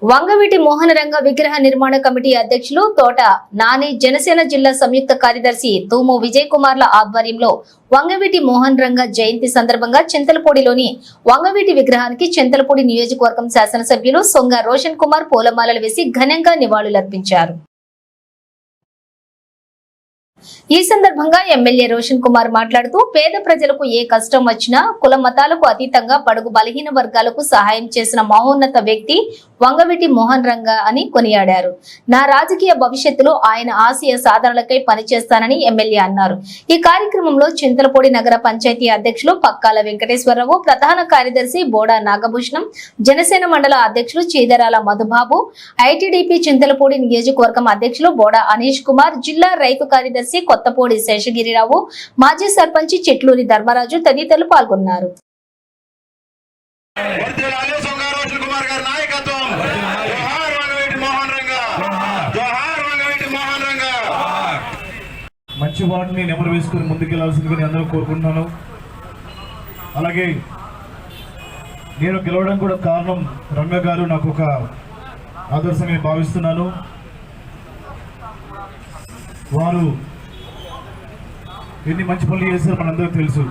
వంగవీటి మోహన రంగ విగ్రహ నిర్మాణ కమిటీ అధ్యక్షులు తోట నాని జనసేన జిల్లా సంయుక్త కార్యదర్శి తూము విజయ్ కుమార్ల ఆధ్వర్యంలో వంగవీటి మోహన్ రంగ జయంతి సందర్భంగా చింతలపూడిలోని వంగవీటి విగ్రహానికి చింతలపూడి నియోజకవర్గం శాసనసభ్యులు సొంగ రోషన్ కుమార్ పూలమాలలు వేసి ఘనంగా నివాళులర్పించారు. ఈ సందర్భంగా ఎమ్మెల్యే రోషన్ కుమార్ మాట్లాడుతూ పేద ప్రజలకు ఏ కష్టం వచ్చినా కుల మతాలకు అతీతంగా బడుగు బలహీన వర్గాలకు సహాయం చేసిన మహోన్నత వ్యక్తి వంగవీటి మోహన్ రంగ అని కొనియాడారు. నా రాజకీయ భవిష్యత్తులో ఆయన ఆశయ సాధనలకై పనిచేస్తానని ఎమ్మెల్యే అన్నారు. ఈ కార్యక్రమంలో చింతలపూడి నగర పంచాయతీ అధ్యక్షులు పక్కాల వెంకటేశ్వరరావు, ప్రధాన కార్యదర్శి బోడా నాగభూషణం, జనసేన మండల అధ్యక్షులు చీదరాల మధుబాబు, ఐటీడీపీ చింతలపూడి నియోజకవర్గం అధ్యక్షులు బోడా అనీష్ కుమార్, జిల్లా రైతు కార్యదర్శి కొత్తపూడి శేషగిరిరావు, మాజీ సర్పంచి చెట్లూరి ధర్మరాజు తదితరులు పాల్గొన్నారు. మంచి వాటిని నెమరు వేసుకుని ముందుకెళ్లాల్సిందిగా నేను అందరూ కోరుకుంటున్నాను. అలాగే నేను గెలవడం కూడా కారణం రంగ గారు నాకు ఒక ఆదర్శంగా భావిస్తున్నాను. వారు ఎన్ని మంచి పనులు చేశారో మనందరికీ తెలుసు.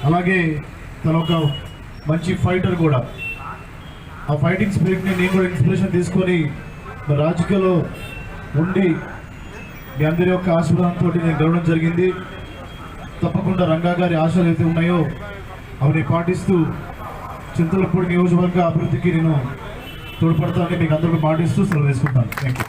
అలాగే తన ఒక మంచి ఫైటర్ కూడా. ఆ ఫైటింగ్ స్పిరిట్ని నేను కూడా ఇన్స్పిరేషన్ తీసుకొని రాజకీయాల్లో ఉండి మీ అందరి యొక్క ఆశీర్వాదంతో నేను గెలవడం జరిగింది. తప్పకుండా రంగా గారి ఆశలు అయితే ఉన్నాయో అవన్నీ పాటిస్తూ చింతలపూడి నియోజకవర్గ అభివృద్ధికి నేను తోడ్పడతానని మీకు అందరికీ పాటిస్తూ సెలవు తీసుకుంటాను. Thank you.